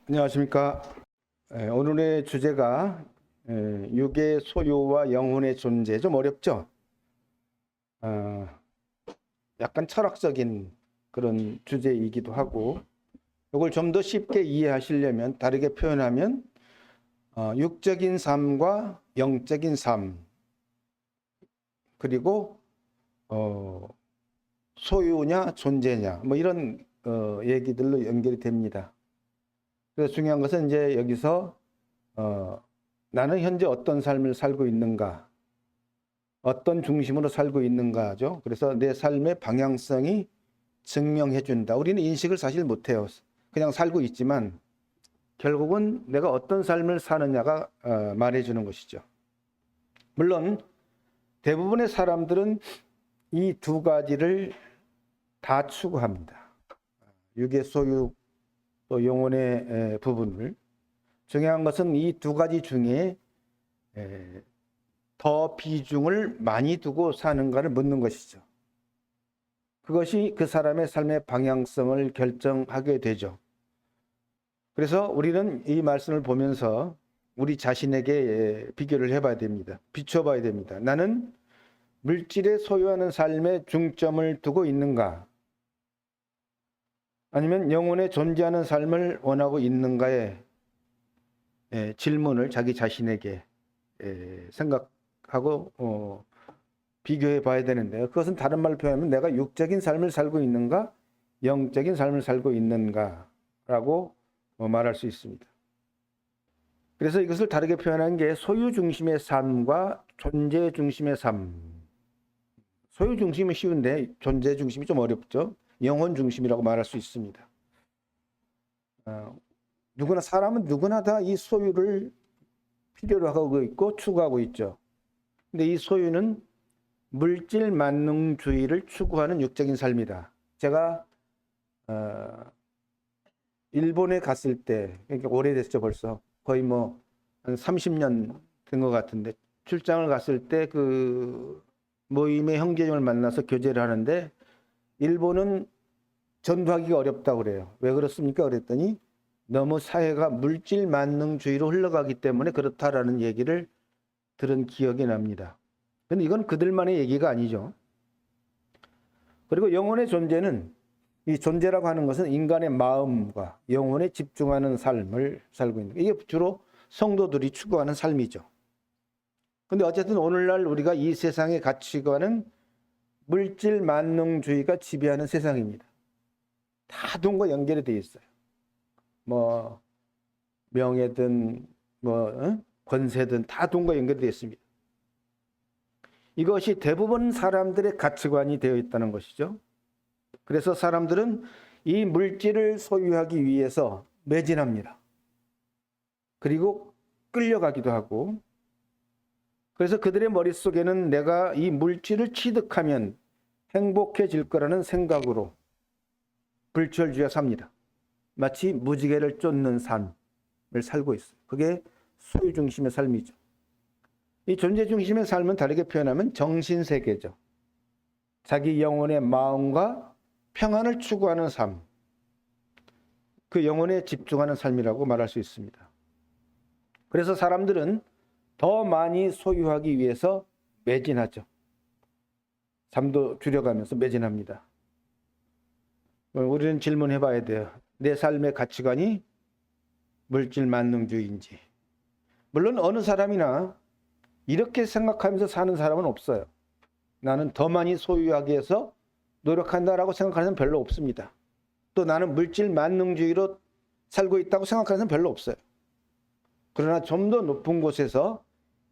안녕하십니까. 오늘의 주제가 육의 소유와 영혼의 존재. 좀 어렵죠? 어, 약간 철학적인 그런 주제이기도 하고, 이걸 좀 더 쉽게 이해하시려면, 다르게 표현하면 육적인 삶과 영적인 삶, 그리고 소유냐 존재냐, 뭐 이런 얘기들로 연결이 됩니다. 그래서 중요한 것은 이제 여기서 나는 현재 어떤 삶을 살고 있는가, 어떤 중심으로 살고 있는가죠. 그래서 내 삶의 방향성이 증명해 준다. 우리는 인식을 사실 못해요. 그냥 살고 있지만 결국은 내가 어떤 삶을 사느냐가 말해주는 것이죠. 물론 대부분의 사람들은 이 두 가지를 다 추구합니다. 육의 소유 또 영혼의 부분을. 중요한 것은 이 두 가지 중에 더 비중을 많이 두고 사는가를 묻는 것이죠. 그것이 그 사람의 삶의 방향성을 결정하게 되죠. 그래서 우리는 이 말씀을 보면서 우리 자신에게 비교를 해봐야 됩니다. 비춰봐야 됩니다. 나는 물질에 소유하는 삶에 중점을 두고 있는가? 아니면 영혼에 존재하는 삶을 원하고 있는가의 질문을 자기 자신에게 생각하고 비교해 봐야 되는데, 그것은 다른 말로 표현하면 내가 육적인 삶을 살고 있는가, 영적인 삶을 살고 있는가라고 말할 수 있습니다. 그래서 이것을 다르게 표현한 게 소유 중심의 삶과 존재 중심의 삶. 소유 중심이 쉬운데 존재 중심이 좀 어렵죠. 영혼 중심이라고 말할 수 있습니다. 누구나 사람은 누구나 다 이 소유를 필요로 하고 있고 추구하고 있죠. 근데 이 소유는 물질 만능주의를 추구하는 육적인 삶이다. 제가 일본에 갔을 때, 그러니까 오래됐죠 벌써. 거의 뭐 한 30년 된 것 같은데, 출장을 갔을 때 그 모임의 형제님을 만나서 교제를 하는데, 일본은 전도하기가 어렵다고 그래요. 왜 그렇습니까? 그랬더니 너무 사회가 물질 만능주의로 흘러가기 때문에 그렇다라는 얘기를 들은 기억이 납니다. 근데 이건 그들만의 얘기가 아니죠. 그리고 영혼의 존재는, 이 존재라고 하는 것은 인간의 마음과 영혼에 집중하는 삶을 살고 있는 거예요. 이게 주로 성도들이 추구하는 삶이죠. 근데 어쨌든 오늘날 우리가 이 세상의 가치관은 물질 만능주의가 지배하는 세상입니다. 다 돈과 연결이 되어 있어요. 뭐 명예든 권세든 다 돈과 연결이 되어 있습니다. 이것이 대부분 사람들의 가치관이 되어 있다는 것이죠. 그래서 사람들은 이 물질을 소유하기 위해서 매진합니다. 그리고 끌려가기도 하고, 그래서 그들의 머릿속에는 내가 이 물질을 취득하면 행복해질 거라는 생각으로 불철주야 삽니다. 마치 무지개를 쫓는 삶을 살고 있어요. 그게 소유 중심의 삶이죠. 이 존재 중심의 삶은 다르게 표현하면 정신세계죠. 자기 영혼의 마음과 평안을 추구하는 삶, 그 영혼에 집중하는 삶이라고 말할 수 있습니다. 그래서 사람들은 더 많이 소유하기 위해서 매진하죠. 잠도 줄여가면서 매진합니다. 우리는 질문해 봐야 돼요. 내 삶의 가치관이 물질 만능주의인지. 물론 어느 사람이나 이렇게 생각하면서 사는 사람은 없어요. 나는 더 많이 소유하기 위해서 노력한다라고 생각하는 사람은 별로 없습니다. 또 나는 물질 만능주의로 살고 있다고 생각하는 사람은 별로 없어요. 그러나 좀 더 높은 곳에서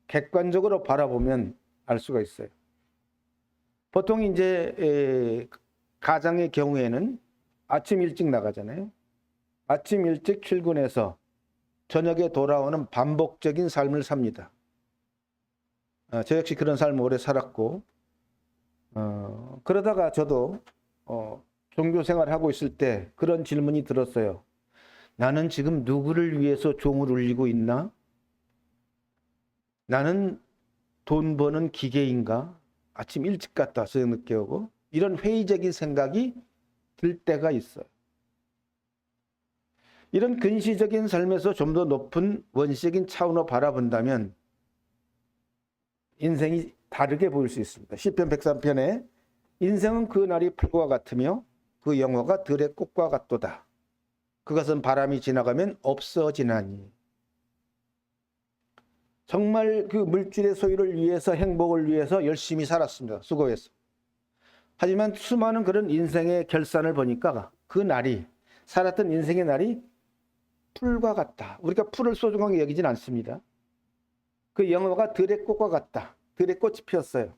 객관적으로 바라보면 알 수가 있어요. 보통 이제 가장의 경우에는 아침 일찍 나가잖아요. 아침 일찍 출근해서 저녁에 돌아오는 반복적인 삶을 삽니다. 저 역시 그런 삶을 오래 살았고, 그러다가 저도 종교 생활을 하고 있을 때 그런 질문이 들었어요. 나는 지금 누구를 위해서 종을 울리고 있나? 나는 돈 버는 기계인가? 아침 일찍 갔다 와서 늦게 오고, 이런 회의적인 생각이 들 때가 있어요. 이런 근시적인 삶에서 좀 더 높은 원시적인 차원으로 바라본다면 인생이 다르게 보일 수 있습니다. 시편 103편에 인생은 그 날이 풀과 같으며 그 영화가 들의 꽃과 같도다. 그것은 바람이 지나가면 없어지나니. 정말 그 물질의 소유를 위해서, 행복을 위해서 열심히 살았습니다. 수고해서. 하지만 수많은 그런 인생의 결산을 보니까 그 날이, 살았던 인생의 날이 풀과 같다. 우리가 풀을 소중하게 여기진 않습니다. 그 영화가 들의 꽃과 같다. 들의 꽃이 피었어요.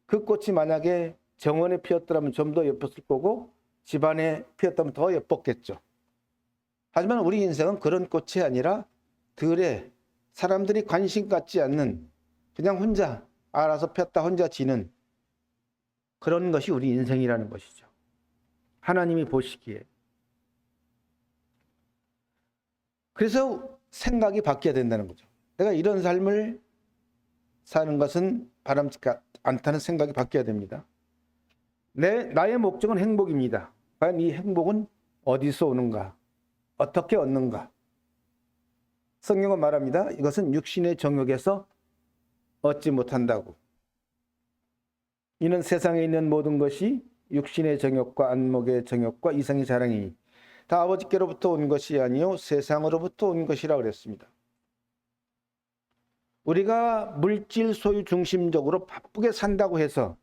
그 꽃이 만약에 정원에 피었더라면 좀 더 예뻤을 거고 집안에 피었다면 더 예뻤겠죠. 하지만 우리 인생은 그런 꽃이 아니라 들에 사람들이 관심 갖지 않는 그냥 혼자 알아서 폈다 혼자 지는 그런 것이 우리 인생이라는 것이죠. 하나님이 보시기에. 그래서 생각이 바뀌어야 된다는 거죠. 내가 이런 삶을 사는 것은 바람직하지 않다는 생각이 바뀌어야 됩니다. 나의 목적은 행복입니다. 과연 이 행복은 어디서 오는가? 어떻게 얻는가? 성경은 말합니다. 이것은 육신의 정욕에서 얻지 못한다고. 이는 세상에 있는 모든 것이 육신의 정욕과 안목의 정욕과 이성의 자랑이니 다 아버지께로부터 온 것이 아니요 세상으로부터 온 것이라 그랬습니다. 우리가 물질 소유 중심적으로 바쁘게 산다고 해서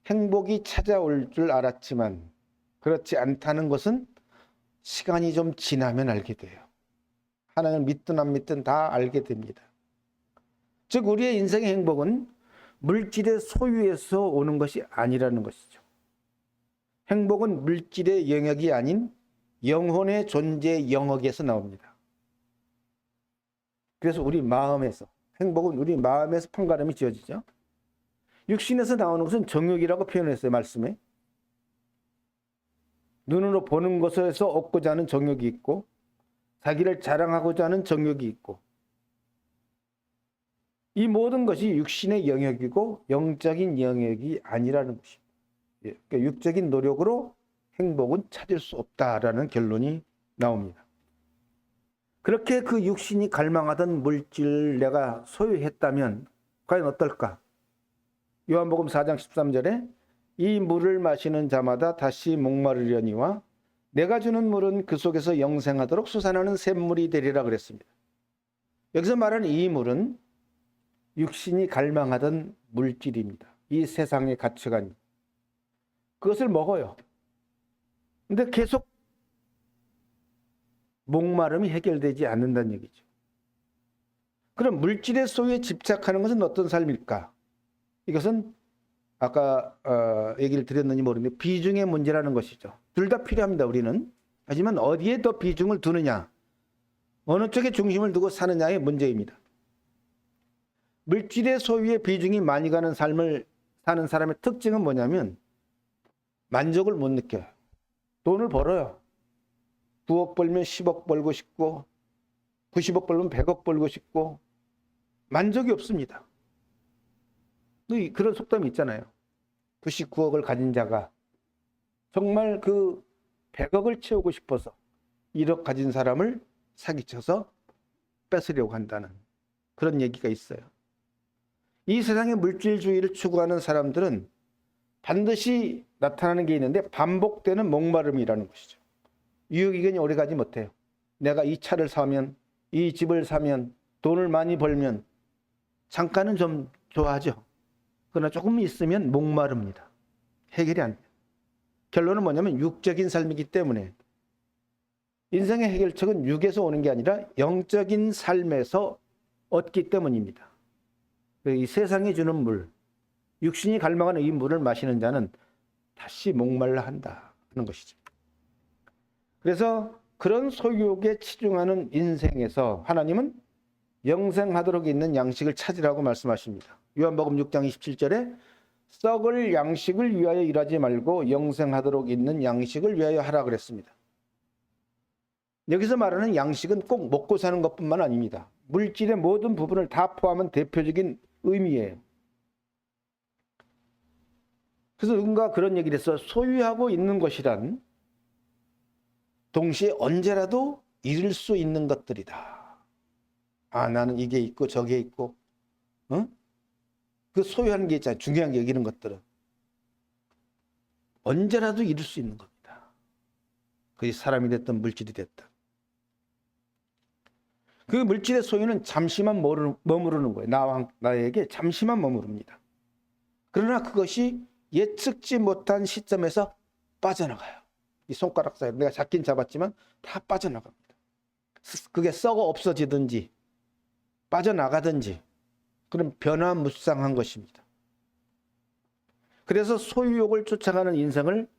행복이 찾아올 줄 알았지만 그렇지 않다는 것은 시간이 좀 지나면 알게 돼요. 하나님을 믿든 안 믿든 다 알게 됩니다. 즉 우리의 인생의 행복은 물질의 소유에서 오는 것이 아니라는 것이죠. 행복은 물질의 영역이 아닌 영혼의 존재 영역에서 나옵니다. 그래서 우리 마음에서, 행복은 우리 마음에서 판가름이 지어지죠. 육신에서 나오는 것은 정욕이라고 표현했어요. 말씀에. 눈으로 보는 것에서 얻고자 하는 정욕이 있고 자기를 자랑하고자 하는 정욕이 있고 이 모든 것이 육신의 영역이고 영적인 영역이 아니라는 것입니다. 그러니까 육적인 노력으로 행복은 찾을 수 없다라는 결론이 나옵니다. 그렇게 그 육신이 갈망하던 물질을 내가 소유했다면 과연 어떨까? 요한복음 4장 13절에 이 물을 마시는 자마다 다시 목마르려니와 내가 주는 물은 그 속에서 영생하도록 솟아나는 샘물이 되리라 그랬습니다. 여기서 말하는 이 물은 육신이 갈망하던 물질입니다. 이 세상의 가치관이. 그것을 먹어요. 근데 계속 목마름이 해결되지 않는다는 얘기죠. 그럼 물질의 소유에 집착하는 것은 어떤 삶일까? 이것은 아까 얘기를 드렸는지 모르겠는데 비중의 문제라는 것이죠. 둘 다 필요합니다. 우리는. 하지만 어디에 더 비중을 두느냐, 어느 쪽에 중심을 두고 사느냐의 문제입니다. 물질의 소유에 비중이 많이 가는 삶을 사는 사람의 특징은 뭐냐면 만족을 못 느껴요. 돈을 벌어요. 9억 벌면 10억 벌고 싶고 90억 벌면 100억 벌고 싶고 만족이 없습니다. 그런 속담이 있잖아요. 99억을 가진 자가 정말 그 100억을 채우고 싶어서 1억 가진 사람을 사기쳐서 뺏으려고 한다는 그런 얘기가 있어요. 이 세상의 물질주의를 추구하는 사람들은 반드시 나타나는 게 있는데 반복되는 목마름이라는 것이죠. 유효기간이 오래가지 못해요. 내가 이 차를 사면, 이 집을 사면, 돈을 많이 벌면 잠깐은 좀 좋아하죠. 그러나 조금 있으면 목마릅니다. 해결이 안 돼요. 결론은 뭐냐면 육적인 삶이기 때문에 인생의 해결책은 육에서 오는 게 아니라 영적인 삶에서 얻기 때문입니다. 이 세상이 주는 물, 육신이 갈망하는 이 물을 마시는 자는 다시 목말라 한다는 것이죠. 그래서 그런 소유욕에 치중하는 인생에서 하나님은 영생하도록 있는 양식을 찾으라고 말씀하십니다. 요한복음 6장 27절에 썩을 양식을 위하여 일하지 말고 영생하도록 있는 양식을 위하여 하라 그랬습니다. 여기서 말하는 양식은 꼭 먹고 사는 것뿐만 아닙니다. 물질의 모든 부분을 다 포함한 대표적인 의미예요. 그래서 누군가 그런 얘기를 해서 소유하고 있는 것이란 동시에 언제라도 잃을 수 있는 것들이다. 아, 나는 이게 있고 저게 있고, 어? 그 소유하는 게 있잖아요. 중요한 게 이런 것들은 언제라도 잃을 수 있는 겁니다. 그게 사람이 됐든 물질이 됐든. 그 물질의 소유는 잠시만 머무르는 거예요. 나에게 잠시만 머무릅니다. 그러나 그것이 예측지 못한 시점에서 빠져나가요. 이 손가락 사이로 내가 잡긴 잡았지만 다 빠져나갑니다. 그게 썩어 없어지든지 빠져나가든지 그런 변화무쌍한 것입니다. 그래서 소유욕을 쫓아가는 인생을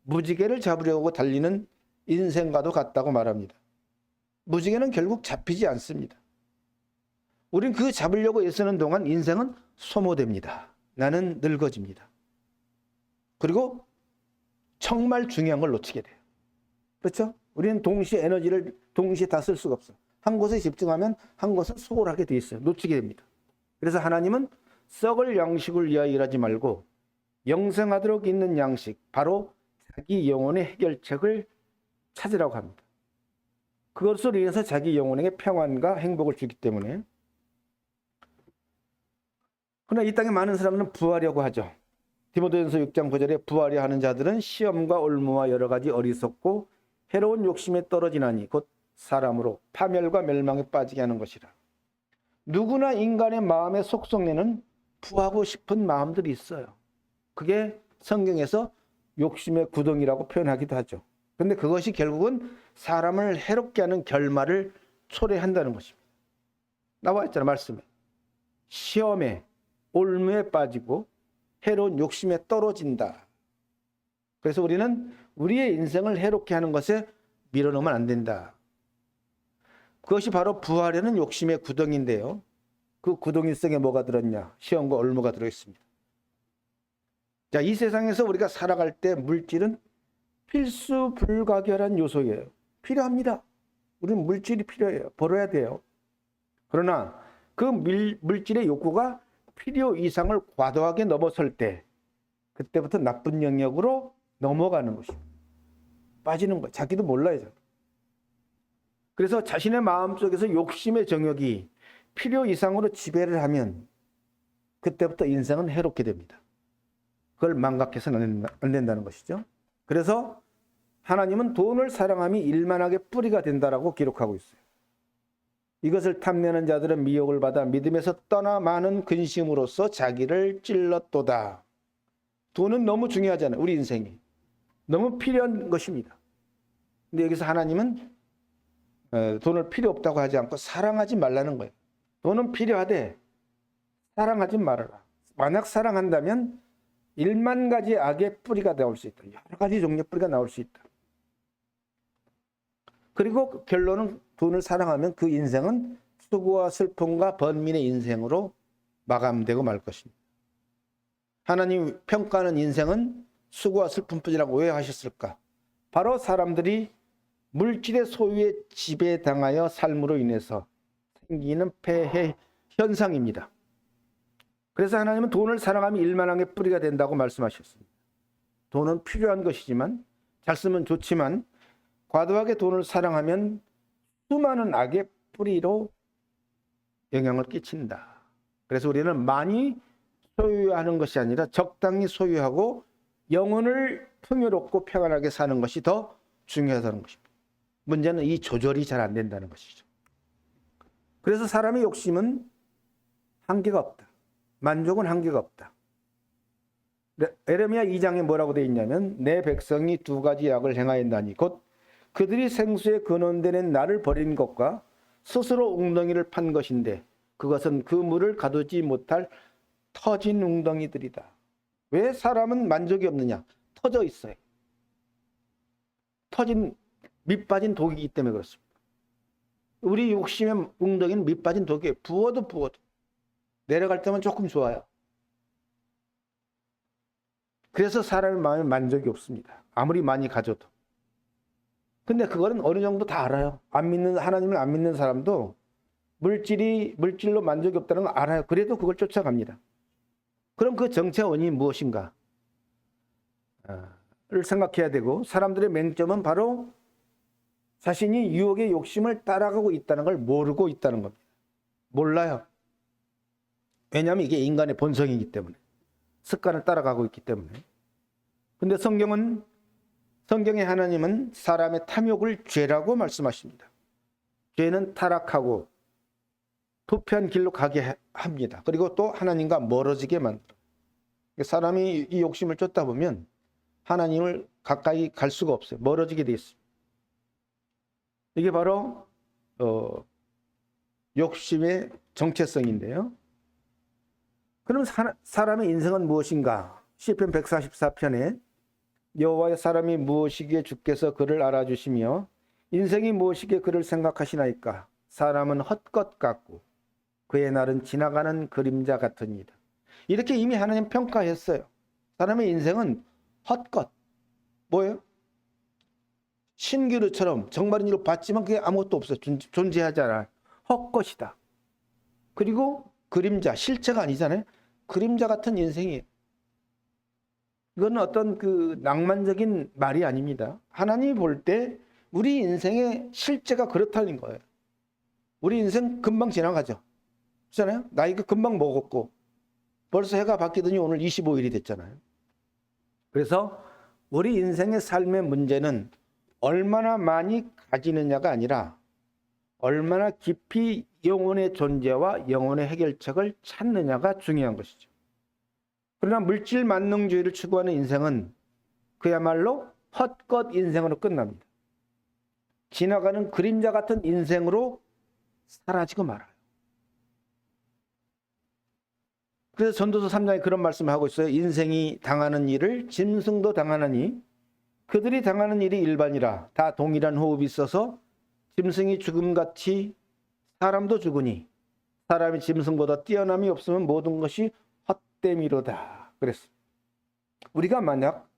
무지개를 잡으려고 달리는 인생과도 같다고 말합니다. 무지개는 결국 잡히지 않습니다. 우린 그 잡으려고 애쓰는 동안 인생은 소모됩니다. 나는 늙어집니다. 그리고 정말 중요한 걸 놓치게 돼요. 그렇죠? 우리는 동시에 에너지를 동시에 다 쓸 수가 없어요. 한 곳에 집중하면 한 곳은 소홀하게 돼 있어요. 놓치게 됩니다. 그래서 하나님은 썩을 양식을 위하여 일하지 말고 영생하도록 있는 양식, 바로 자기 영혼의 해결책을 찾으라고 합니다. 그것으로 인해서 자기 영혼에게 평안과 행복을 주기 때문에. 그러나 이 땅에 많은 사람들은 부하려고 하죠. 디모데전서 6장 9절에 부하려 하는 자들은 시험과 올무와 여러 가지 어리석고 해로운 욕심에 떨어지나니 곧 사람으로 파멸과 멸망에 빠지게 하는 것이라. 누구나 인간의 마음의 속성에는 부하고 싶은 마음들이 있어요. 그게 성경에서 욕심의 구덩이라고 표현하기도 하죠. 그런데 그것이 결국은 사람을 해롭게 하는 결말을 초래한다는 것입니다. 나와 있잖아요, 말씀에. 시험에, 올무에 빠지고 해로운 욕심에 떨어진다. 그래서 우리는 우리의 인생을 해롭게 하는 것에 밀어넣으면 안 된다. 그것이 바로 부하려는 욕심의 구덩이인데요. 그 구덩이 속에 뭐가 들었냐? 시험과 올무가 들어있습니다. 자, 이 세상에서 우리가 살아갈 때 물질은 필수 불가결한 요소예요. 필요합니다. 우리는 물질이 필요해요. 벌어야 돼요. 그러나 그 물질의 욕구가 필요 이상을 과도하게 넘어설 때 그때부터 나쁜 영역으로 넘어가는 것입니다. 빠지는 거예요. 자기도 몰라요. 그래서 자신의 마음속에서 욕심의 정욕이 필요 이상으로 지배를 하면 그때부터 인생은 해롭게 됩니다. 그걸 망각해서는 안 된다는 것이죠. 그래서 하나님은 돈을 사랑함이 일만하게 뿌리가 된다라고 기록하고 있어요. 이것을 탐내는 자들은 미혹을 받아 믿음에서 떠나 많은 근심으로써 자기를 찔렀도다. 돈은 너무 중요하잖아요. 우리 인생이. 너무 필요한 것입니다. 근데 여기서 하나님은 돈을 필요 없다고 하지 않고 사랑하지 말라는 거예요. 돈은 필요하되 사랑하지 말아라. 만약 사랑한다면 1만 가지 악의 뿌리가 나올 수 있다. 여러 가지 종류의 뿌리가 나올 수 있다. 그리고 결론은 돈을 사랑하면 그 인생은 수고와 슬픔과 번민의 인생으로 마감되고 말 것입니다. 하나님 평가하는 인생은 수고와 슬픔뿐이라고 왜 하셨을까? 바로 사람들이 물질의 소유에 지배당하여 삶으로 인해서 생기는 폐해 현상입니다. 그래서 하나님은 돈을 사랑하면 일만하게 뿌리가 된다고 말씀하셨습니다. 돈은 필요한 것이지만 잘 쓰면 좋지만 과도하게 돈을 사랑하면 수많은 악의 뿌리로 영향을 끼친다. 그래서 우리는 많이 소유하는 것이 아니라 적당히 소유하고 영혼을 풍요롭고 평안하게 사는 것이 더 중요하다는 것입니다. 문제는 이 조절이 잘 안 된다는 것이죠. 그래서 사람의 욕심은 한계가 없다. 만족은 한계가 없다. 에레미야 2장에 뭐라고 되어 있냐면 내 백성이 두 가지 악을 행하였나니 곧 그들이 생수에 근원되는 나를 버린 것과 스스로 웅덩이를 판 것인데 그것은 그 물을 가두지 못할 터진 웅덩이들이다. 왜 사람은 만족이 없느냐? 터져 있어요. 터진 밑 빠진 독이기 때문에 그렇습니다. 우리 욕심의 웅덩이는 밑 빠진 독이에요. 부어도 내려갈 때만 조금 좋아요. 그래서 사람의 마음에 만족이 없습니다. 아무리 많이 가져도. 근데 그거는 어느 정도 다 알아요. 하나님을 안 믿는 사람도 물질로 만족이 없다는 걸 알아요. 그래도 그걸 쫓아갑니다. 그럼 그 정체의 원인이 무엇인가? 를 생각해야 되고 사람들의 맹점은 바로 자신이 유혹의 욕심을 따라가고 있다는 걸 모르고 있다는 겁니다. 몰라요. 왜냐하면 이게 인간의 본성이기 때문에. 습관을 따라가고 있기 때문에. 근데 성경의 하나님은 사람의 탐욕을 죄라고 말씀하십니다. 죄는 타락하고 부패한 길로 가게 합니다. 그리고 또 하나님과 멀어지게 만들어요. 사람이 이 욕심을 쫓다 보면 하나님을 가까이 갈 수가 없어요. 멀어지게 돼 있습니다. 이게 바로 욕심의 정체성인데요. 그럼 사람의 인생은 무엇인가? 시편 144편에 여호와의 사람이 무엇이기에 주께서 그를 알아주시며 인생이 무엇이기에 그를 생각하시나이까? 사람은 헛것 같고 그의 날은 지나가는 그림자 같으니이다. 이렇게 이미 하나님 평가했어요. 사람의 인생은 헛것. 뭐예요? 신기루처럼 정말인 일로 봤지만 그게 아무것도 없어요. 존재하지 않아요. 헛것이다. 그리고 그림자, 실체가 아니잖아요. 그림자 같은 인생이에요. 이건 어떤 그 낭만적인 말이 아닙니다. 하나님이 볼 때 우리 인생의 실체가 그렇다는 거예요. 우리 인생 금방 지나가죠. 그렇잖아요. 나이가 금방 먹었고 벌써 해가 바뀌더니 오늘 25일이 됐잖아요. 그래서 우리 인생의 삶의 문제는 얼마나 많이 가지느냐가 아니라 얼마나 깊이 영혼의 존재와 영혼의 해결책을 찾느냐가 중요한 것이죠. 그러나 물질 만능주의를 추구하는 인생은 그야말로 헛것 인생으로 끝납니다. 지나가는 그림자 같은 인생으로 사라지고 말아요. 그래서 전도서 3장에 그런 말씀을 하고 있어요. 인생이 당하는 일을 짐승도 당하느니 그들이 당하는 일이 일반이라. 다 동일한 호흡이 있어서 짐승이 죽음같이 사람도 죽으니 사람이 짐승보다 뛰어남이 없으면 모든 것이 헛됨이로다. 그랬어요. 우리가 만약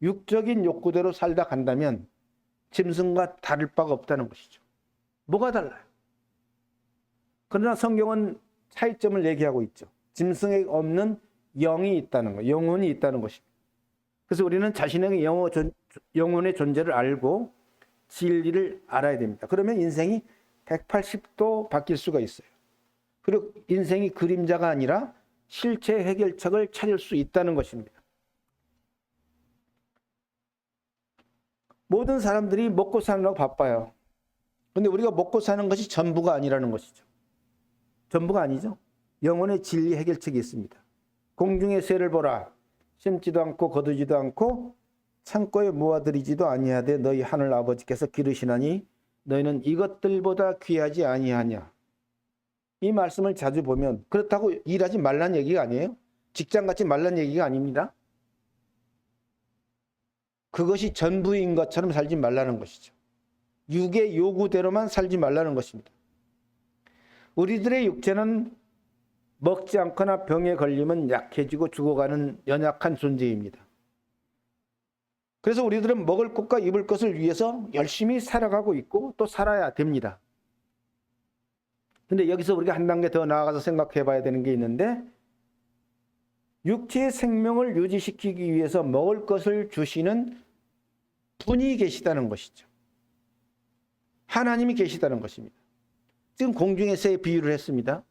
육적인 욕구대로 살다 간다면 짐승과 다를 바가 없다는 것이죠. 뭐가 달라요? 그러나 성경은 차이점을 얘기하고 있죠. 짐승에 없는 영이 있다는 것, 영혼이 있다는 것입니다. 그래서 우리는 자신의 영혼의 존재를 알고 진리를 알아야 됩니다. 그러면 인생이 180도 바뀔 수가 있어요. 그리고 인생이 그림자가 아니라 실체 해결책을 찾을 수 있다는 것입니다. 모든 사람들이 먹고 사느라고 바빠요. 그런데 우리가 먹고 사는 것이 전부가 아니라는 것이죠. 전부가 아니죠. 영혼의 진리 해결책이 있습니다. 공중의 새를 보라. 심지도 않고 거두지도 않고 창고에 모아들이지도 아니하되 너희 하늘 아버지께서 기르시나니 너희는 이것들보다 귀하지 아니하냐. 이 말씀을 자주 보면 그렇다고 일하지 말란 얘기가 아니에요. 직장 갖지 말란 얘기가 아닙니다. 그것이 전부인 것처럼 살지 말라는 것이죠. 육의 요구대로만 살지 말라는 것입니다. 우리들의 육체는 먹지 않거나 병에 걸리면 약해지고 죽어가는 연약한 존재입니다. 그래서 우리들은 먹을 것과 입을 것을 위해서 열심히 살아가고 있고 또 살아야 됩니다. 근데 여기서 우리가 한 단계 더 나아가서 생각해 봐야 되는 게 있는데 육체의 생명을 유지시키기 위해서 먹을 것을 주시는 분이 계시다는 것이죠. 하나님이 계시다는 것입니다. 지금 공중의 새에 비유를 했습니다.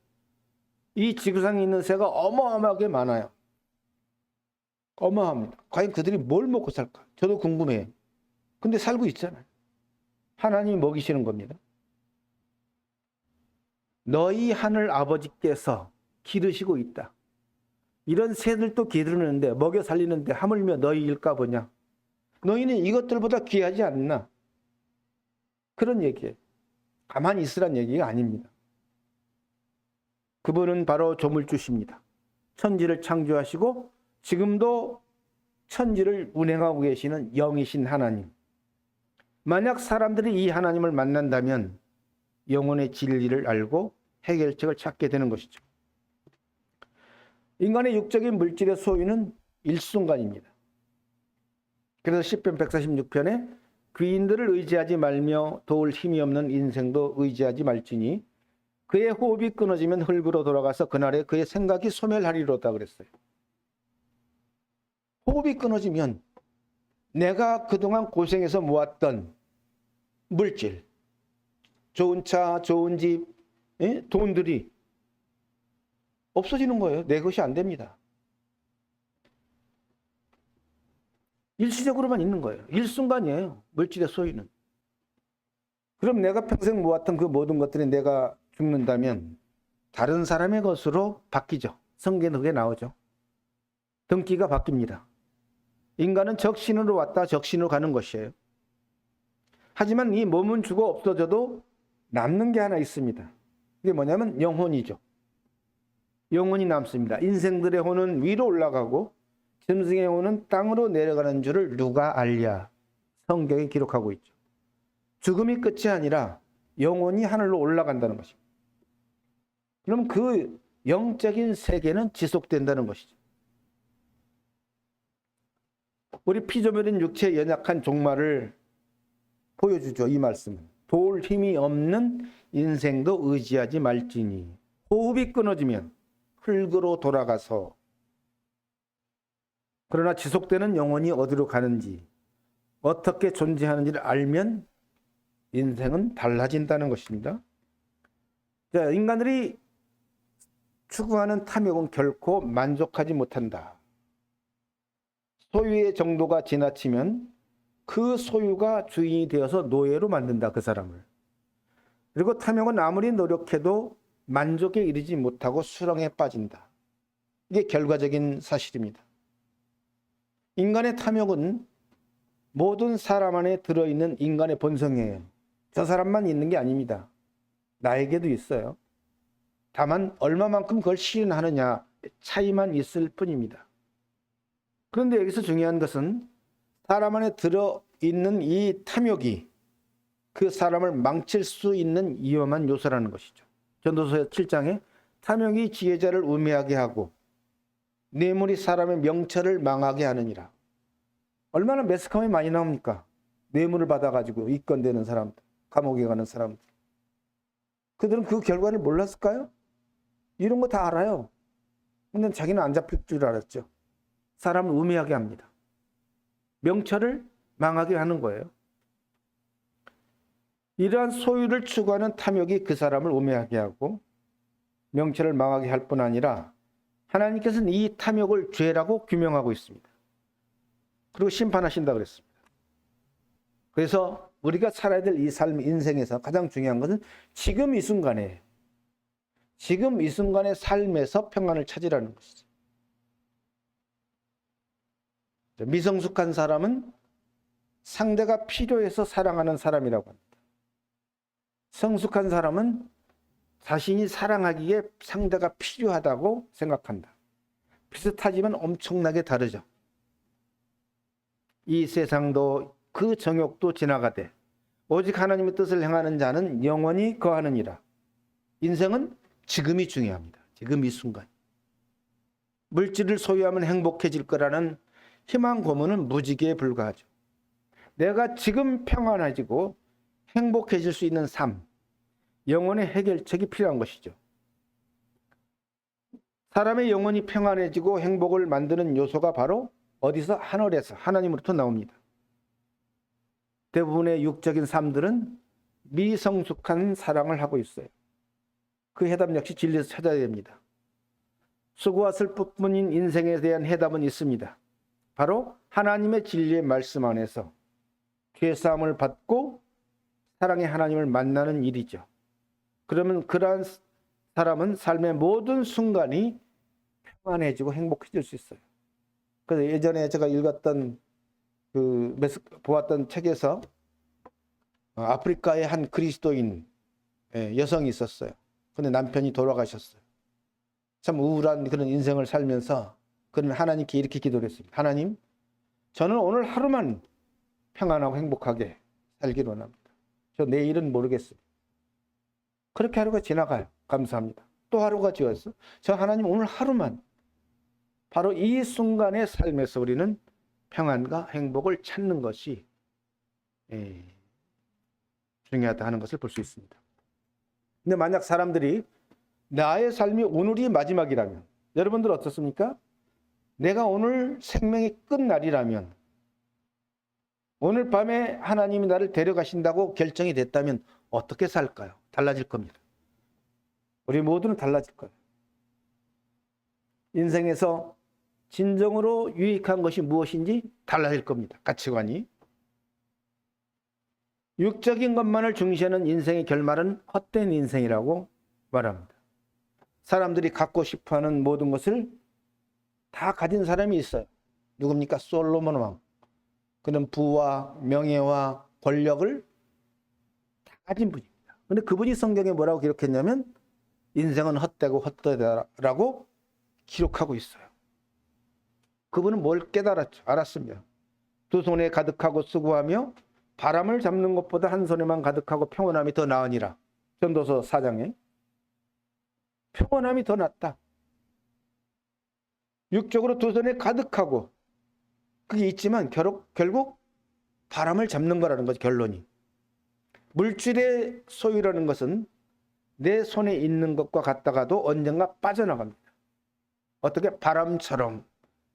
이 지구상에 있는 새가 어마어마하게 많아요. 어마어마합니다. 과연 그들이 뭘 먹고 살까? 저도 궁금해요. 근데 살고 있잖아요. 하나님이 먹이시는 겁니다. 너희 하늘 아버지께서 기르시고 있다. 이런 새들도 기르는데 먹여 살리는데 하물며 너희일까 보냐. 너희는 이것들보다 귀하지 않나. 그런 얘기예요. 가만히 있으란 얘기가 아닙니다. 그분은 바로 조물주십니다. 천지를 창조하시고 지금도 천지를 운행하고 계시는 영이신 하나님. 만약 사람들이 이 하나님을 만난다면 영혼의 진리를 알고 해결책을 찾게 되는 것이죠. 인간의 육적인 물질의 소유는 일순간입니다. 그래서 시편 146편에 귀인들을 의지하지 말며 도울 힘이 없는 인생도 의지하지 말지니 그의 호흡이 끊어지면 흙으로 돌아가서 그날에 그의 생각이 소멸하리로다 그랬어요. 호흡이 끊어지면 내가 그동안 고생해서 모았던 물질, 좋은 차, 좋은 집, 예? 돈들이 없어지는 거예요. 내 것이 안 됩니다. 일시적으로만 있는 거예요. 일순간이에요. 물질의 소유는. 그럼 내가 평생 모았던 그 모든 것들이 내가 죽는다면 다른 사람의 것으로 바뀌죠. 성경에 그게 나오죠. 등기가 바뀝니다. 인간은 적신으로 왔다 적신으로 가는 것이에요. 하지만 이 몸은 죽어 없어져도 남는 게 하나 있습니다. 그게 뭐냐면 영혼이죠. 영혼이 남습니다. 인생들의 혼은 위로 올라가고 짐승의 혼은 땅으로 내려가는 줄을 누가 알랴. 성경에 기록하고 있죠. 죽음이 끝이 아니라 영혼이 하늘로 올라간다는 것입니다. 그럼 그 영적인 세계는 지속된다는 것이죠. 우리 피조물인 육체의 연약한 종말을 보여주죠. 이 말씀은. 도울 힘이 없는 인생도 의지하지 말지니 호흡이 끊어지면 흙으로 돌아가서 그러나 지속되는 영혼이 어디로 가는지 어떻게 존재하는지를 알면 인생은 달라진다는 것입니다. 자, 인간들이 추구하는 탐욕은 결코 만족하지 못한다. 소유의 정도가 지나치면 그 소유가 주인이 되어서 노예로 만든다, 그 사람을. 그리고 탐욕은 아무리 노력해도 만족에 이르지 못하고 수렁에 빠진다. 이게 결과적인 사실입니다. 인간의 탐욕은 모든 사람 안에 들어있는 인간의 본성이에요. 저 사람만 있는 게 아닙니다. 나에게도 있어요. 다만 얼마만큼 그걸 실현하느냐 차이만 있을 뿐입니다. 그런데 여기서 중요한 것은 사람 안에 들어있는 이 탐욕이 그 사람을 망칠 수 있는 위험한 요소라는 것이죠. 전도서 7장에 탐욕이 지혜자를 우매하게 하고 뇌물이 사람의 명철을 망하게 하느니라. 얼마나 매스컴이 많이 나옵니까? 뇌물을 받아가지고 입건되는 사람들, 감옥에 가는 사람들. 그들은 그 결과를 몰랐을까요? 이런 거 다 알아요. 근데 자기는 안 잡힐 줄 알았죠. 사람을 우매하게 합니다. 명철을 망하게 하는 거예요. 이러한 소유를 추구하는 탐욕이 그 사람을 우매하게 하고 명철을 망하게 할 뿐 아니라 하나님께서는 이 탐욕을 죄라고 규명하고 있습니다. 그리고 심판하신다 그랬습니다. 그래서 우리가 살아야 될 이 삶, 인생에서 가장 중요한 것은 지금 이 순간의 삶에서 평안을 찾으라는 것이죠. 미성숙한 사람은 상대가 필요해서 사랑하는 사람이라고 합니다. 성숙한 사람은 자신이 사랑하기에 상대가 필요하다고 생각한다. 비슷하지만 엄청나게 다르죠. 이 세상도 그 정욕도 지나가되 오직 하나님의 뜻을 행하는 자는 영원히 거하느니라. 인생은 지금이 중요합니다. 지금 이 순간. 물질을 소유하면 행복해질 거라는 희망 고문은 무지개에 불과하죠. 내가 지금 평안해지고 행복해질 수 있는 삶, 영혼의 해결책이 필요한 것이죠. 사람의 영혼이 평안해지고 행복을 만드는 요소가 바로 어디서? 하늘에서, 하나님으로부터 나옵니다. 대부분의 육적인 삶들은 미성숙한 사랑을 하고 있어요. 그 해답 역시 진리에서 찾아야 됩니다. 수고와 슬픔뿐인 인생에 대한 해답은 있습니다. 바로 하나님의 진리의 말씀 안에서 죄사함을 받고 사랑의 하나님을 만나는 일이죠. 그러면 그러한 사람은 삶의 모든 순간이 평안해지고 행복해질 수 있어요. 그래서 예전에 제가 읽었던 보았던 책에서 아프리카의 한 그리스도인 여성이 있었어요. 근데 남편이 돌아가셨어요. 참 우울한 그런 인생을 살면서 그는 하나님께 이렇게 기도를 했습니다. 하나님, 저는 오늘 하루만 평안하고 행복하게 살기를 원합니다. 저 내일은 모르겠습니다. 그렇게 하루가 지나가요. 감사합니다. 또 하루가 지었어. 저 하나님 오늘 하루만, 바로 이 순간의 삶에서 우리는 평안과 행복을 찾는 것이 중요하다 하는 것을 볼 수 있습니다. 근데 만약 사람들이 나의 삶이 오늘이 마지막이라면, 여러분들 어떻습니까? 내가 오늘 생명의 끝날이라면, 오늘 밤에 하나님이 나를 데려가신다고 결정이 됐다면 어떻게 살까요? 달라질 겁니다. 우리 모두는 달라질 거예요. 인생에서 진정으로 유익한 것이 무엇인지 달라질 겁니다. 가치관이. 육적인 것만을 중시하는 인생의 결말은 헛된 인생이라고 말합니다. 사람들이 갖고 싶어하는 모든 것을 다 가진 사람이 있어요. 누굽니까? 솔로몬 왕. 그는 부와 명예와 권력을 다 가진 분입니다. 그런데 그분이 성경에 뭐라고 기록했냐면 인생은 헛되고 헛되다라고 기록하고 있어요. 그분은 뭘 깨달았죠? 알았습니다. 두 손에 가득하고 수고하며 바람을 잡는 것보다 한 손에만 가득하고 평온함이 더 나으니라. 전도서 4장에 평온함이 더 낫다. 육적으로 두 손에 가득하고 그게 있지만 결국 바람을 잡는 거라는 거죠. 결론이. 물질의 소유라는 것은 내 손에 있는 것과 같다가도 언젠가 빠져나갑니다. 어떻게? 바람처럼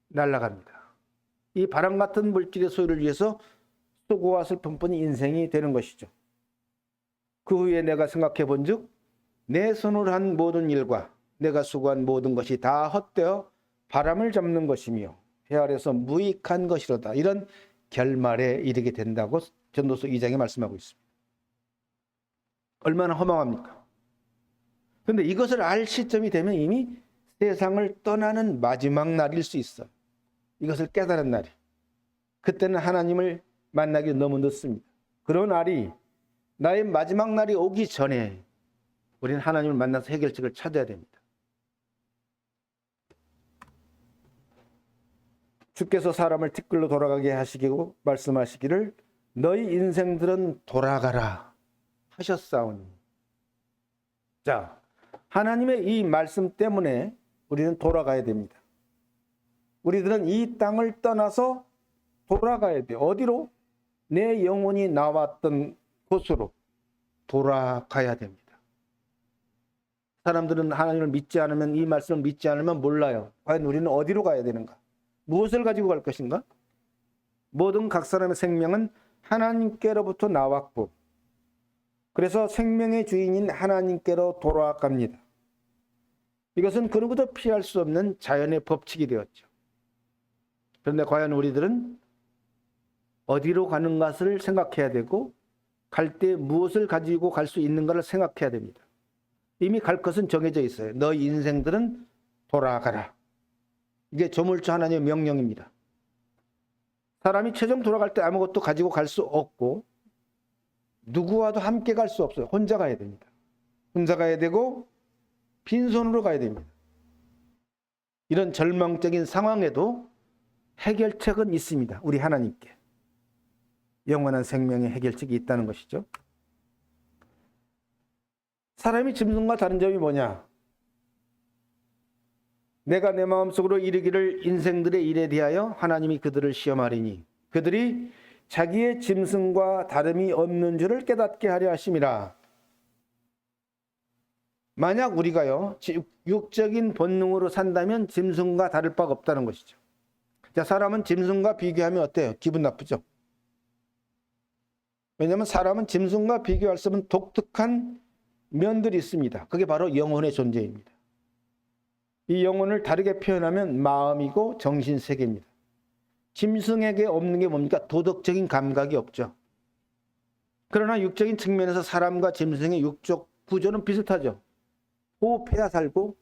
날아갑니다. 이 바람 같은 물질의 소유를 위해서 수고와 슬픔뿐이 인생이 되는 것이죠. 그 후에 내가 생각해 본즉 내 손으로 한 모든 일과 내가 수고한 모든 것이 다 헛되어 바람을 잡는 것이며 해 아래서 무익한 것이로다. 이런 결말에 이르게 된다고 전도서 2장에 말씀하고 있습니다. 얼마나 허망합니까? 그런데 이것을 알 시점이 되면 이미 세상을 떠나는 마지막 날일 수 있어요. 이것을 깨달은 날이. 그때는 하나님을 만나기 너무 늦습니다. 그런 날이 나의 마지막 날이 오기 전에 우리는 하나님을 만나서 해결책을 찾아야 됩니다. 주께서 사람을 티끌로 돌아가게 하시고 말씀하시기를 너희 인생들은 돌아가라 하셨사오니. 자, 하나님의 이 말씀 때문에 우리는 돌아가야 됩니다. 우리들은 이 땅을 떠나서 돌아가야 돼요. 어디로? 내 영혼이 나왔던 곳으로 돌아가야 됩니다. 사람들은 하나님을 믿지 않으면, 이 말씀을 믿지 않으면 몰라요. 과연 우리는 어디로 가야 되는가? 무엇을 가지고 갈 것인가? 모든 각 사람의 생명은 하나님께로부터 나왔고 그래서 생명의 주인인 하나님께로 돌아갑니다. 이것은 그 누구도 피할 수 없는 자연의 법칙이 되었죠. 그런데 과연 우리들은 어디로 가는 것을 생각해야 되고 갈 때 무엇을 가지고 갈 수 있는가를 생각해야 됩니다. 이미 갈 것은 정해져 있어요. 너희 인생들은 돌아가라. 이게 조물주 하나님의 명령입니다. 사람이 최종 돌아갈 때 아무것도 가지고 갈 수 없고 누구와도 함께 갈 수 없어요. 혼자 가야 됩니다. 혼자 가야 되고 빈손으로 가야 됩니다. 이런 절망적인 상황에도 해결책은 있습니다. 우리 하나님께. 영원한 생명의 해결책이 있다는 것이죠. 사람이 짐승과 다른 점이 뭐냐? 내가 내 마음속으로 이르기를 인생들의 일에 대하여 하나님이 그들을 시험하리니 그들이 자기의 짐승과 다름이 없는 줄을 깨닫게 하려 하심이라. 만약 우리가요 육적인 본능으로 산다면 짐승과 다를 바가 없다는 것이죠. 자, 사람은 짐승과 비교하면 어때요? 기분 나쁘죠? 왜냐하면 사람은 짐승과 비교할 수 없는 독특한 면들이 있습니다. 그게 바로 영혼의 존재입니다. 이 영혼을 다르게 표현하면 마음이고 정신세계입니다. 짐승에게 없는 게 뭡니까? 도덕적인 감각이 없죠. 그러나 육적인 측면에서 사람과 짐승의 육적 구조는 비슷하죠. 호흡해야 살고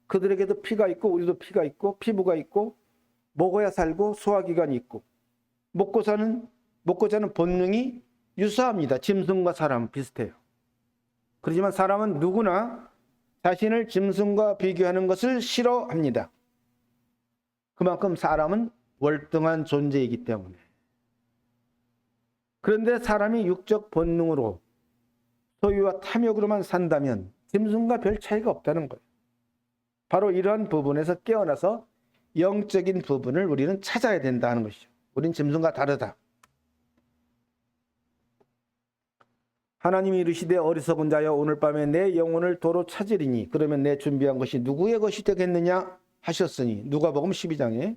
그들에게도 피가 있고 우리도 피가 있고 피부가 있고 먹어야 살고 소화기관이 있고 먹고 자는 본능이 유사합니다. 짐승과 사람 비슷해요. 그렇지만 사람은 누구나 자신을 짐승과 비교하는 것을 싫어합니다. 그만큼 사람은 월등한 존재이기 때문에. 그런데 사람이 육적 본능으로 소유와 탐욕으로만 산다면 짐승과 별 차이가 없다는 거예요. 바로 이러한 부분에서 깨어나서 영적인 부분을 우리는 찾아야 된다는 것이죠. 우린 짐승과 다르다. 하나님이 이르시되 어리석은 자여 오늘 밤에 내 영혼을 도로 찾으리니 그러면 내 준비한 것이 누구의 것이 되겠느냐 하셨으니 누가복음 12장에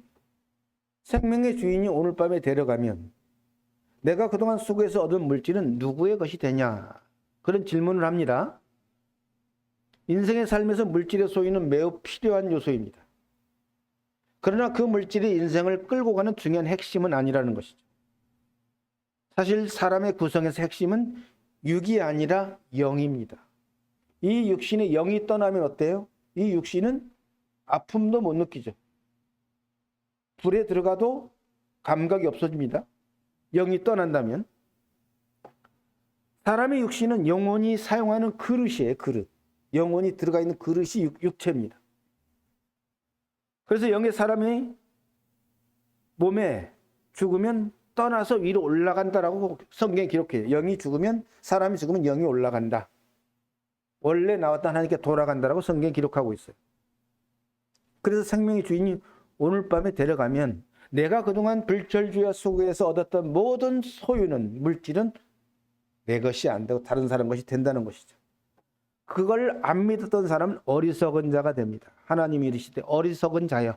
생명의 주인이 오늘 밤에 데려가면 내가 그동안 수고해서 얻은 물질은 누구의 것이 되냐? 그런 질문을 합니다. 인생의 삶에서 물질의 소유는 매우 필요한 요소입니다. 그러나 그 물질이 인생을 끌고 가는 중요한 핵심은 아니라는 것이죠. 사실 사람의 구성에서 핵심은 육이 아니라 영입니다. 이 육신의 영이 떠나면 어때요? 이 육신은 아픔도 못 느끼죠. 불에 들어가도 감각이 없어집니다. 영이 떠난다면. 사람의 육신은 영혼이 사용하는 그릇이에요. 그릇. 영혼이 들어가 있는 그릇이 육체입니다. 그래서 영의 사람이 몸에 죽으면 떠나서 위로 올라간다라고 성경에 기록해요. 영이 죽으면, 사람이 죽으면 영이 올라간다. 원래 나왔던 하나님께 돌아간다라고 성경에 기록하고 있어요. 그래서 생명의 주인이 오늘 밤에 데려가면 내가 그동안 불철주야 속에서 얻었던 모든 소유는, 물질은 내 것이 안 되고 다른 사람 것이 된다는 것이죠. 그걸 안 믿었던 사람은 어리석은 자가 됩니다. 하나님이 이르시되 어리석은 자여,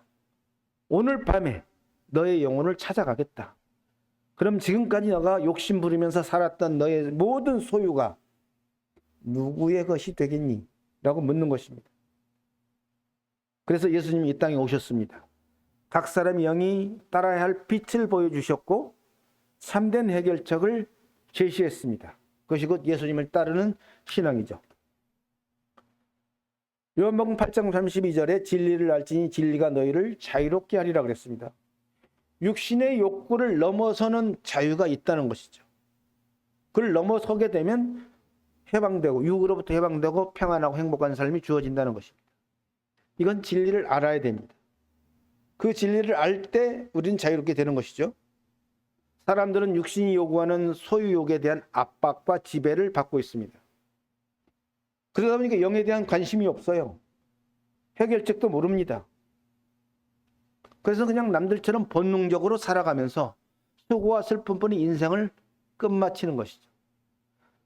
오늘 밤에 너의 영혼을 찾아가겠다. 그럼 지금까지 너가 욕심 부리면서 살았던 너의 모든 소유가 누구의 것이 되겠니? 라고 묻는 것입니다. 그래서 예수님이 이 땅에 오셨습니다. 각 사람의 영이 따라야 할 빛을 보여주셨고 참된 해결책을 제시했습니다. 그것이 곧 예수님을 따르는 신앙이죠. 요한복음 8장 32절에 진리를 알지니 진리가 너희를 자유롭게 하리라 그랬습니다. 육신의 욕구를 넘어서는 자유가 있다는 것이죠. 그걸 넘어서게 되면 해방되고, 육으로부터 해방되고 평안하고 행복한 삶이 주어진다는 것입니다. 이건 진리를 알아야 됩니다. 그 진리를 알 때 우리는 자유롭게 되는 것이죠. 사람들은 육신이 요구하는 소유욕에 대한 압박과 지배를 받고 있습니다. 그러다 보니까 영에 대한 관심이 없어요. 해결책도 모릅니다. 그래서 그냥 남들처럼 본능적으로 살아가면서 수고와 슬픔뿐인 인생을 끝마치는 것이죠.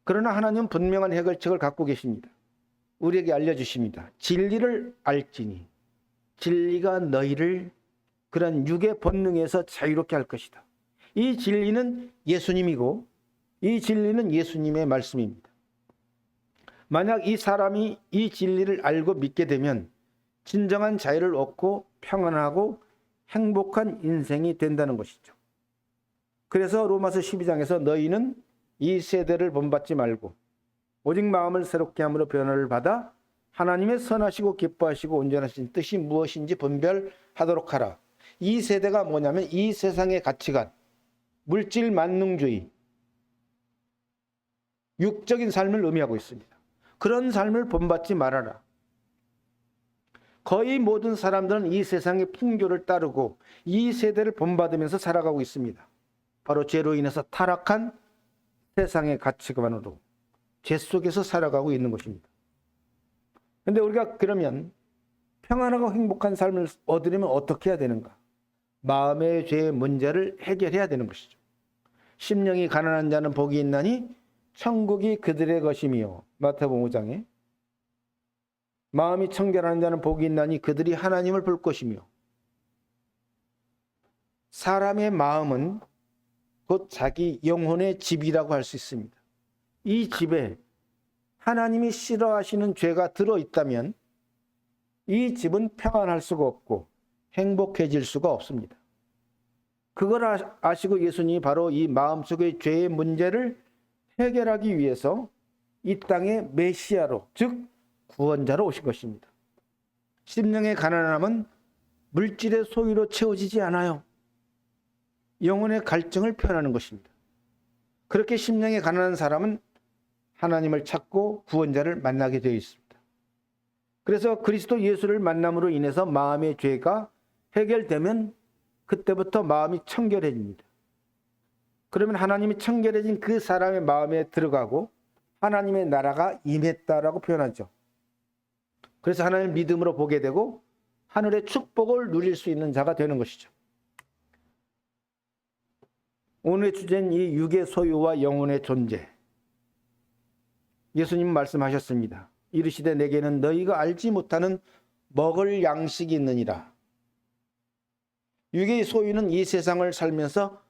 그러나 하나님은 분명한 해결책을 갖고 계십니다. 우리에게 알려주십니다. 진리를 알지니 진리가 너희를 그런 육의 본능에서 자유롭게 할 것이다. 이 진리는 예수님이고 이 진리는 예수님의 말씀입니다. 만약 이 사람이 이 진리를 알고 믿게 되면 진정한 자유를 얻고 평안하고 행복한 인생이 된다는 것이죠. 그래서 로마서 12장에서 너희는 이 세대를 본받지 말고 오직 마음을 새롭게 함으로 변화를 받아 하나님의 선하시고 기뻐하시고 온전하신 뜻이 무엇인지 분별하도록 하라. 이 세대가 뭐냐면 이 세상의 가치관, 물질 만능주의, 육적인 삶을 의미하고 있습니다. 그런 삶을 본받지 말아라. 거의 모든 사람들은 이 세상의 풍조를 따르고 이 세대를 본받으면서 살아가고 있습니다. 바로 죄로 인해서 타락한 세상의 가치관으로 죄 속에서 살아가고 있는 것입니다. 그런데 우리가 그러면 평안하고 행복한 삶을 얻으려면 어떻게 해야 되는가? 마음의 죄의 문제를 해결해야 되는 것이죠. 심령이 가난한 자는 복이 있나니 천국이 그들의 것이며, 마태복음 5장에 마음이 청결한 자는 복이 있나니 그들이 하나님을 볼 것이며, 사람의 마음은 곧 자기 영혼의 집이라고 할 수 있습니다. 이 집에 하나님이 싫어하시는 죄가 들어있다면 이 집은 평안할 수가 없고 행복해질 수가 없습니다. 그걸 아시고 예수님이 바로 이 마음속의 죄의 문제를 해결하기 위해서 이 땅에 메시아로, 즉 구원자로 오신 것입니다. 심령의 가난함은 물질의 소유로 채워지지 않아요. 영혼의 갈증을 표현하는 것입니다. 그렇게 심령의 가난한 사람은 하나님을 찾고 구원자를 만나게 되어 있습니다. 그래서 그리스도 예수를 만남으로 인해서 마음의 죄가 해결되면 그때부터 마음이 청결해집니다. 그러면 하나님이 청결해진 그 사람의 마음에 들어가고 하나님의 나라가 임했다라고 표현하죠. 그래서 하나님을 믿음으로 보게 되고 하늘의 축복을 누릴 수 있는 자가 되는 것이죠. 오늘의 주제는 이 육의 소유와 영혼의 존재. 예수님 말씀하셨습니다. 이르시되 내게는 너희가 알지 못하는 먹을 양식이 있느니라. 육의 소유는 이 세상을 살면서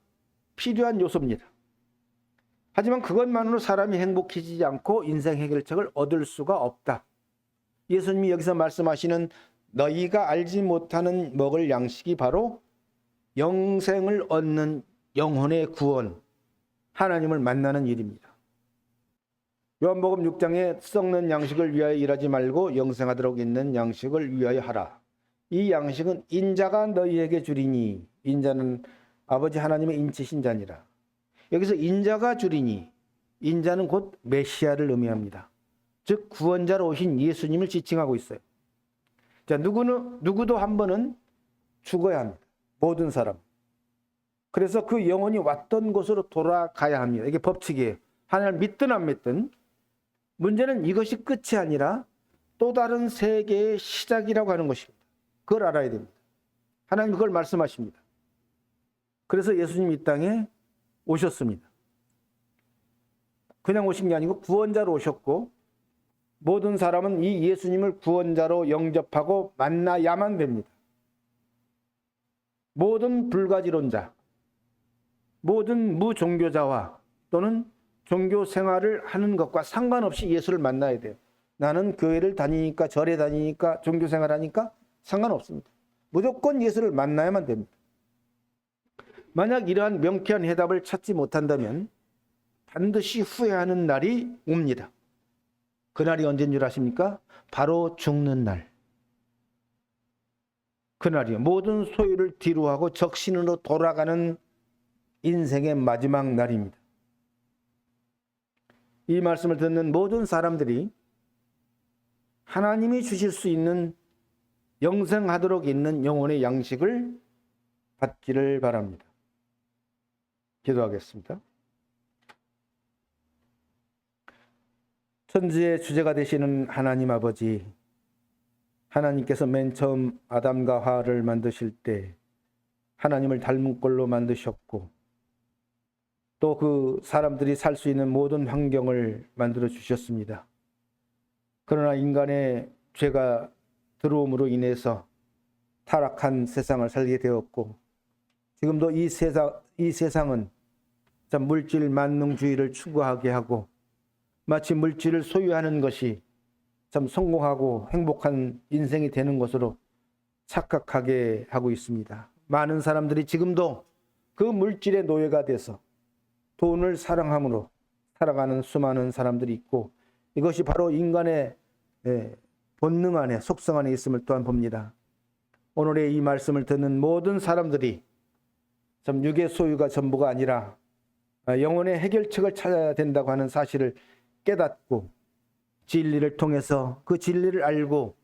필요한 요소입니다. 하지만 그것만으로 사람이 행복해지지 않고 인생 해결책을 얻을 수가 없다. 예수님이 여기서 말씀하시는 너희가 알지 못하는 먹을 양식이 바로 영생을 얻는 영혼의 구원, 하나님을 만나는 일입니다. 요한복음 6장에 썩는 양식을 위하여 일하지 말고 영생하도록 있는 양식을 위하여 하라. 이 양식은 인자가 너희에게 주리니, 인자는 아버지 하나님의 인치신 자니라. 여기서 인자가 주리니, 인자는 곧 메시아를 의미합니다. 즉 구원자로 오신 예수님을 지칭하고 있어요. 자, 누구도 한 번은 죽어야 합니다. 모든 사람. 그래서 그 영혼이 왔던 곳으로 돌아가야 합니다. 이게 법칙이에요. 하나님을 믿든 안 믿든. 문제는 이것이 끝이 아니라 또 다른 세계의 시작이라고 하는 것입니다. 그걸 알아야 됩니다. 하나님 그걸 말씀하십니다. 그래서 예수님이 이 땅에 오셨습니다. 그냥 오신 게 아니고 구원자로 오셨고, 모든 사람은 이 예수님을 구원자로 영접하고 만나야만 됩니다. 모든 불가지론자, 모든 무종교자와 또는 종교 생활을 하는 것과 상관없이 예수를 만나야 돼요. 나는 교회를 다니니까, 절에 다니니까, 종교 생활하니까 상관없습니다. 무조건 예수를 만나야만 됩니다. 만약 이러한 명쾌한 해답을 찾지 못한다면 반드시 후회하는 날이 옵니다. 그날이 언제인 줄 아십니까? 바로 죽는 날. 그날이요. 모든 소유를 뒤로하고 적신으로 돌아가는 인생의 마지막 날입니다. 이 말씀을 듣는 모든 사람들이 하나님이 주실 수 있는 영생하도록 있는 영혼의 양식을 받기를 바랍니다. 기도하겠습니다. 천지의 주제가 되시는 하나님 아버지, 하나님께서 맨 처음 아담과 하와를 만드실 때 하나님을 닮은 꼴로 만드셨고, 또 그 사람들이 살 수 있는 모든 환경을 만들어 주셨습니다. 그러나 인간의 죄가 들어옴으로 인해서 타락한 세상을 살게 되었고, 지금도 이 세상은 참 물질 만능주의를 추구하게 하고, 마치 물질을 소유하는 것이 참 성공하고 행복한 인생이 되는 것으로 착각하게 하고 있습니다. 많은 사람들이 지금도 그 물질의 노예가 돼서 돈을 사랑함으로 살아가는 수많은 사람들이 있고, 이것이 바로 인간의 본능 안에, 속성 안에 있음을 또한 봅니다. 오늘의 이 말씀을 듣는 모든 사람들이 참 육의 소유가 전부가 아니라 영혼의 해결책을 찾아야 된다고 하는 사실을 깨닫고, 진리를 통해서 그 진리를 알고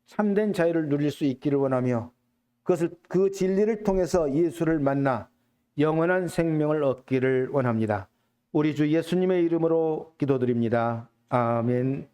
참된 자유를 누릴 수 있기를 원하며, 그 진리를 통해서 예수를 만나 영원한 생명을 얻기를 원합니다. 우리 주 예수님의 이름으로 기도드립니다. 아멘.